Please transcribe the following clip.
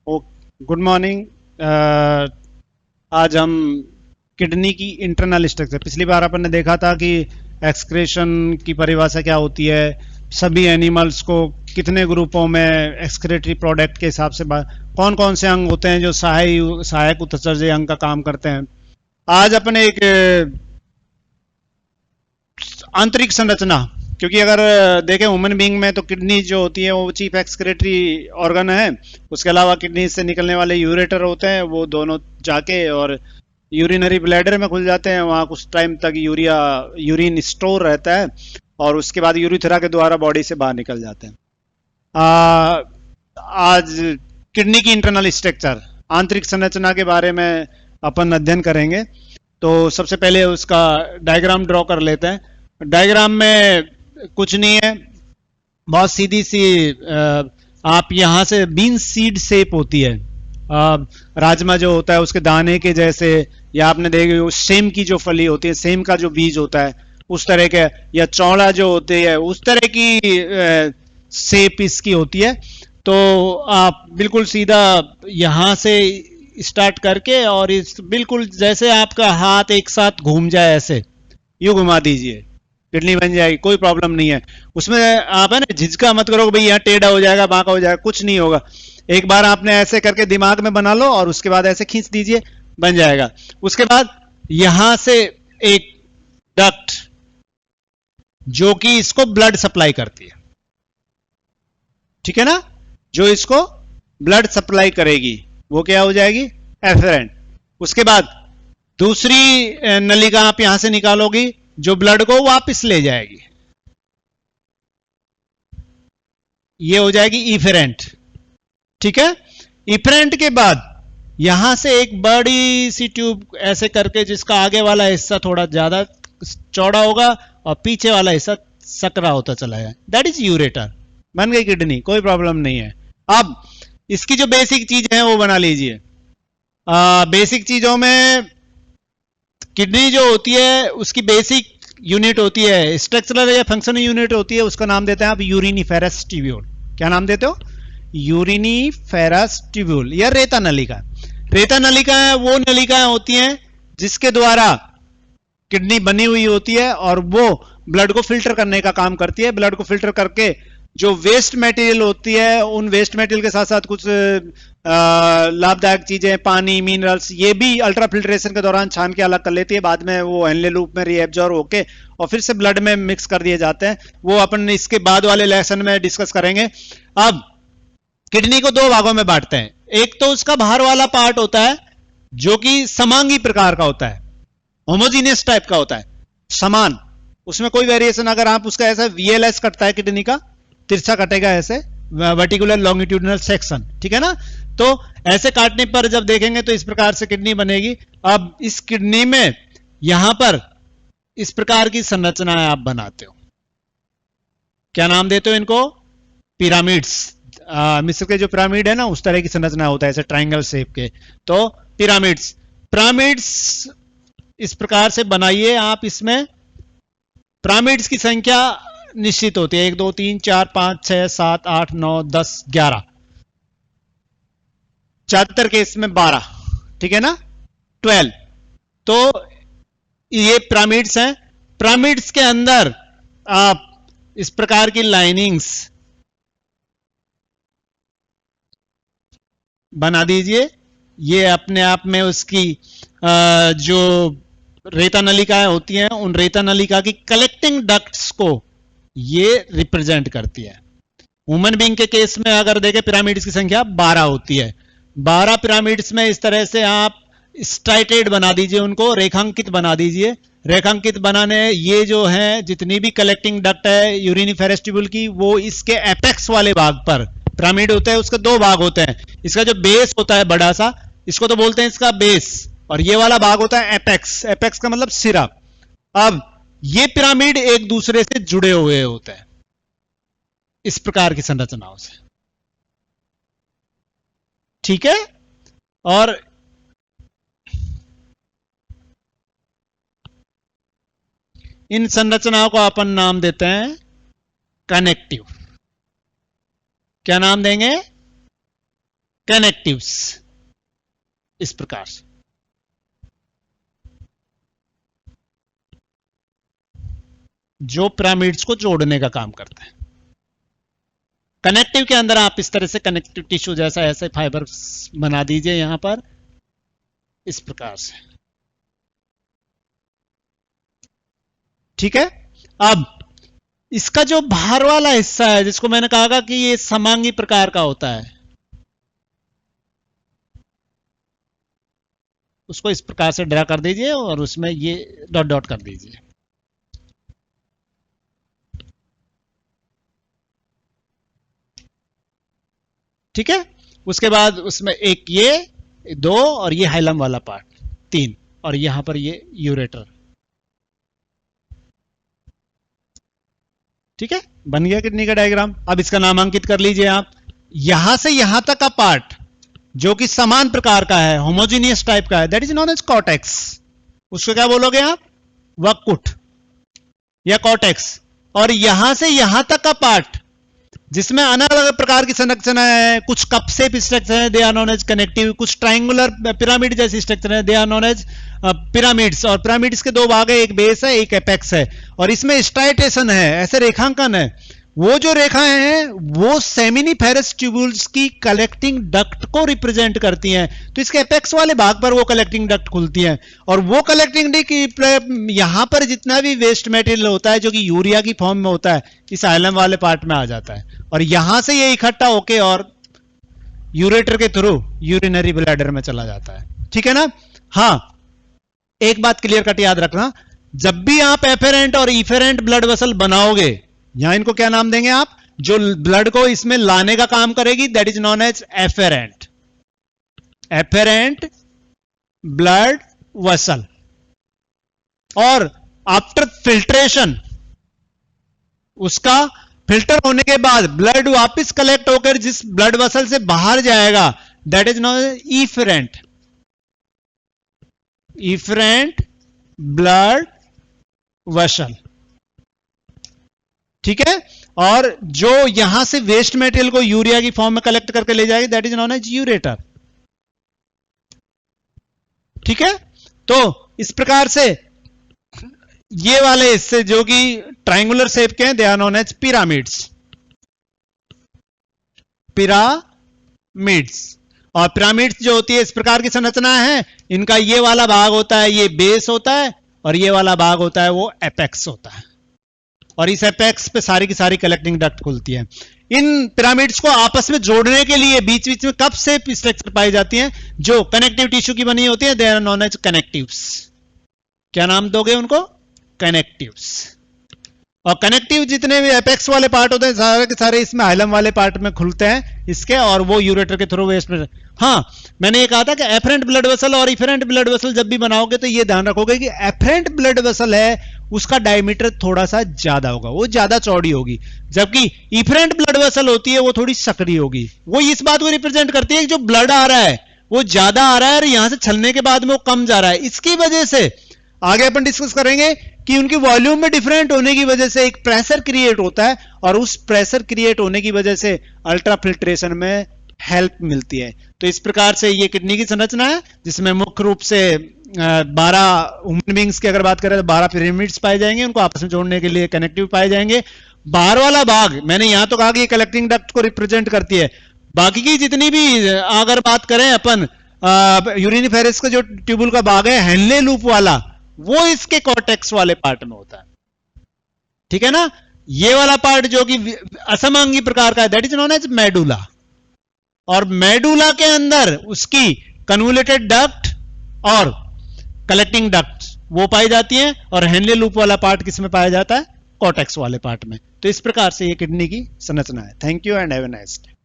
ओ, good morning. आज हम kidney की इंटरनल स्ट्रक्चर, पिछली बार अपन ने देखा था कि एक्सक्रेशन की परिभाषा क्या होती है, सभी एनिमल्स को कितने ग्रुपों में एक्सक्रेटरी प्रोडक्ट के हिसाब से कौन कौन से अंग होते हैं जो सहायक उत्सर्जय अंग का काम करते हैं। आज अपन एक आंतरिक संरचना, क्योंकि अगर देखें ह्यूमन बीइंग में तो किडनी जो होती है वो चीफ एक्सक्रेटरी ऑर्गन है। उसके अलावा किडनी से निकलने वाले यूरेटर होते हैं, वो दोनों जाके और यूरिनरी ब्लैडर में खुल जाते हैं। वहाँ कुछ टाइम तक यूरिन स्टोर रहता है और उसके बाद यूरिथ्रा के द्वारा बॉडी से बाहर निकल जाते हैं। आज किडनी की इंटरनल स्ट्रक्चर, आंतरिक संरचना के बारे में अपन अध्ययन करेंगे। तो सबसे पहले उसका डायग्राम ड्रॉ कर लेते हैं। डायग्राम में कुछ नहीं है, बहुत सीधी सी आप यहां से बीन सीड शेप होती है। राजमा जो होता है उसके दाने के जैसे, या आपने देखे सेम की जो फली होती है, सेम का जो बीज होता है उस तरह के, या चौड़ा जो होती है उस तरह की शेप इसकी होती है। तो आप बिल्कुल सीधा यहां से स्टार्ट करके और इस बिल्कुल जैसे आपका हाथ एक साथ घूम जाए ऐसे यूं घुमा दीजिए, किडनी बन जाएगी, कोई प्रॉब्लम नहीं है उसमें। आप है ना झिझका मत करो भाई यहाँ टेढ़ा हो जाएगा बांका हो जाएगा, कुछ नहीं होगा। एक बार आपने ऐसे करके दिमाग में बना लो और उसके बाद ऐसे खींच दीजिए, बन जाएगा। उसके बाद यहां से एक डक्ट जो कि इसको ब्लड सप्लाई करती है, ठीक है ना, जो इसको ब्लड सप्लाई करेगी वो क्या हो जाएगी, एफरेंट। उसके बाद दूसरी नलिका आप यहां से निकालोगी जो ब्लड को वापस ले जाएगी, ये हो जाएगी इफेरेंट, ठीक है। इफेरेंट के बाद यहां से एक बड़ी सी ट्यूब ऐसे करके जिसका आगे वाला हिस्सा थोड़ा ज्यादा चौड़ा होगा और पीछे वाला हिस्सा सकरा होता चला जाए, दैट इज यूरेटर। बन गई किडनी, कोई प्रॉब्लम नहीं है। अब इसकी जो बेसिक चीज है वो बना लीजिए। बेसिक चीजों में किडनी जो होती है उसकी बेसिक यूनिट होती है, स्ट्रक्चरल या फंक्शनल यूनिट होती है, उसका नाम देते हैं आप यूरिनिफेरस ट्यूब्यूल। क्या नाम देते हो, यूरिनिफेरस ट्यूब्यूल या रेता नलिका। रेता नलिका वो नलिकाएं होती हैं जिसके द्वारा किडनी बनी हुई होती है और वो ब्लड को फिल्टर करने का काम करती है। ब्लड को फिल्टर करके जो वेस्ट मटेरियल होती है, उन वेस्ट मटेरियल के साथ साथ कुछ लाभदायक चीजें, पानी, मिनरल्स, ये भी अल्ट्रा फिल्ट्रेशन के दौरान छान के अलग कर लेती है। बाद में वो हेनले लूप में रीएब्जॉर्ब होके और फिर से ब्लड में मिक्स कर दिए जाते हैं। वो अपन इसके बाद वाले लेसन में डिस्कस करेंगे। अब किडनी को दो भागों में बांटते हैं। एक तो उसका बाहर वाला पार्ट होता है जो कि समांगी प्रकार का होता है, होमोजीनियस टाइप का होता है, समान, उसमें कोई वेरिएशन। अगर आप उसका ऐसा वीएलएस कटता है किडनी का, तिरछा कटेगा ऐसे, वर्टिकुलर लॉन्गिट्यूडनल सेक्शन, ठीक है ना। तो ऐसे काटने पर जब देखेंगे तो इस प्रकार से किडनी बनेगी। अब इस किडनी में यहां पर इस प्रकार की संरचनाएं आप बनाते हो, क्या नाम देते हो इनको, पिरामिड्स। मिस्र के जो पिरामिड है ना उस तरह की संरचना होता है, ऐसे ट्राइंगल शेप के, तो पिरामिड्स। पिरामिड्स इस प्रकार से बनाइए आप। इसमें पिरामिड्स की संख्या निश्चित होती है, 1 2 3 4 5 6 7 8 9 10 11, 74 केस में 12, ठीक है ना, 12। तो ये पिरामिड्स हैं। पिरामिड्स के अंदर आप इस प्रकार की लाइनिंग्स बना दीजिए। ये अपने आप में उसकी जो रेता नलिकाएं होती हैं उन रेता नलिका की कलेक्टिंग डक्ट्स को ये रिप्रेजेंट करती है। ह्यूमन बीइंग के केस में अगर देखें पिरामिड्स की संख्या 12 होती है। 12 पिरामिड्स में इस तरह से आप स्ट्राइटेड बना दीजिए, उनको रेखांकित बना दीजिए। रेखांकित बनाने ये जो है जितनी भी कलेक्टिंग डक्ट है यूरिनिफेरस ट्यूब्यूल की, वो इसके एपेक्स वाले भाग पर, पिरामिड होता है उसके दो भाग होते हैं। इसका जो बेस होता है बड़ा सा, इसको तो बोलते हैं इसका बेस, और ये वाला भाग होता है एपेक्स। एपेक्स का मतलब सिरा। अब ये पिरामिड एक दूसरे से जुड़े हुए होते हैं इस प्रकार की संरचनाओं से, ठीक है। और इन संरचनाओं को अपन नाम देते हैं कनेक्टिव। क्या नाम देंगे, कनेक्टिव्स, इस प्रकार से। जो पिरामिड्स को जोड़ने का काम करते हैं। कनेक्टिव के अंदर आप इस तरह से कनेक्टिव टिश्यू जैसा ऐसे फाइबर बना दीजिए यहां पर, इस प्रकार से। ठीक है। अब इसका जो बाहर वाला हिस्सा है, जिसको मैंने कहा कि ये समांगी प्रकार का होता है, उसको इस प्रकार से ड्रा कर दीजिए और उसमें ये डॉट डॉट कर दीजिए। ठीक है। उसके बाद उसमें एक ये 2 और ये हाइलम वाला पार्ट 3 और यहां पर ये यूरेटर। ठीक है, बन गया किडनी का डायग्राम। अब इसका नामांकित कर लीजिए आप। यहां से यहां तक का पार्ट जो कि समान प्रकार का है, होमोजीनियस टाइप का है, that is known as cortex. उसको क्या बोलोगे आप? वक्कुट या कॉर्टेक्स। और यहां से यहां तक का पार्ट जिसमें अलग अलग प्रकार की संरचना है, कुछ कप शेप स्ट्रक्चर है, they are known as connective. कुछ ट्राइंगुलर पिरामिड जैसी स्ट्रक्चर है, they are known as pyramids. और पिरामिड्स के 2 भाग है, एक बेस है, एक एपेक्स है। और इसमें स्ट्राइटेशन है, ऐसे रेखांकन है। वो जो रेखाएं हैं वो सेमिनिफेरस ट्यूबुल्स की कलेक्टिंग डक्ट को रिप्रेजेंट करती हैं। तो इसके एपेक्स वाले भाग पर वो कलेक्टिंग डक्ट खुलती हैं और वो कलेक्टिंग डक्ट यहां पर जितना भी वेस्ट मटेरियल होता है जो कि यूरिया की फॉर्म में होता है, इस आइलम वाले पार्ट में आ जाता है और यहां से ये इकट्ठा होके और यूरेटर के थ्रू यूरिनरी ब्लैडर में चला जाता है। ठीक है ना? हाँ, एक बात क्लियर कट याद रखना, जब भी आप एफेरेंट और इफेरेंट ब्लड वेसल बनाओगे, यहां इनको क्या नाम देंगे आप? जो ब्लड को इसमें लाने का काम करेगी, that is known as afferent. Afferent blood vessel. और आफ्टर फिल्ट्रेशन, उसका फिल्टर होने के बाद ब्लड वापस कलेक्ट होकर जिस ब्लड वेसल से बाहर जाएगा, that is known as efferent. Efferent blood vessel. ठीक है। और जो यहां से वेस्ट मटेरियल को यूरिया की फॉर्म में कलेक्ट करके ले जाएगी, that is known as ureter. ठीक है। तो इस प्रकार से ये वाले हिस्से जो कि ट्राइंगुलर शेप के हैं, they are known as pyramids. Pyramids. और पिरामिड्स जो होती है इस प्रकार की संरचना है, इनका ये वाला भाग होता है, ये बेस होता है, और ये वाला भाग होता है वो एपेक्स होता है। और इस एपेक्स पे सारी की सारी कलेक्टिंग डक्ट खुलती है। इन पिरामिड्स को आपस में जोड़ने के लिए बीच बीच में कप शेप स्ट्रक्चर पाई जाती हैं जो कनेक्टिव टिश्यू की बनी होती है, they are known as connectives. क्या नाम दोगे उनको? कनेक्टिव्स। और कनेक्टिव जितने भी एपेक्स वाले पार्ट होते हैं सारे के सारे इसमें हाइलम वाले पार्ट में खुलते हैं इसके, और वो यूरेटर के थ्रू वेस्ट में। हाँ, मैंने ये कहा था कि एफरेंट ब्लड वेसल और इफरेंट ब्लड वेसल जब भी बनाओगे तो ये ध्यान रखोगे कि एफरेंट ब्लड वेसल है उसका डायमीटर थोड़ा सा ज्यादा होगा, वो ज्यादा चौड़ी होगी, जबकि इफरेंट ब्लड वेसल होती है वो थोड़ी सकरी होगी। वो इस बात को रिप्रेजेंट करती है कि जो ब्लड आ रहा है वो ज्यादा आ रहा है और यहां से छलने के बाद में वो कम जा रहा है। इसकी वजह से आगे अपन डिस्कस करेंगे कि उनकी वॉल्यूम में डिफरेंट होने की वजह से एक प्रेशर क्रिएट होता है और उस प्रेशर क्रिएट होने की वजह से अल्ट्रा फिल्ट्रेशन में हेल्प मिलती है। तो इस प्रकार से ये किडनी की संरचना है जिसमें मुख्य रूप से 12 ह्यूमन बींग्स की अगर बात करें तो 12 पिरामिड्स पाए जाएंगे, उनको आपस में जोड़ने के लिए कनेक्टिव पाए जाएंगे। बाहर वाला भाग मैंने यहां तो कहा कि ये कलेक्टिंग डक्ट को रिप्रेजेंट करती है। बाकी की जितनी भी अगर बात करें अपन यूरिनिफेरस का जो ट्यूबुल का भाग है हेनले लूप वाला, वो इसके कॉर्टेक्स वाले पार्ट में होता है। ठीक है ना? ये वाला पार्ट जो कि असमांगी प्रकार का है, that is known as medulla. और मेडुला के अंदर उसकी कन्वोल्यूटेड डक्ट और कलेक्टिंग डक्ट वो पाई जाती हैं, और हेनले लूप वाला पार्ट किसमें पाया जाता है? कॉर्टेक्स वाले पार्ट में। तो इस प्रकार से ये किडनी की संरचना है। Thank you and have a nice day.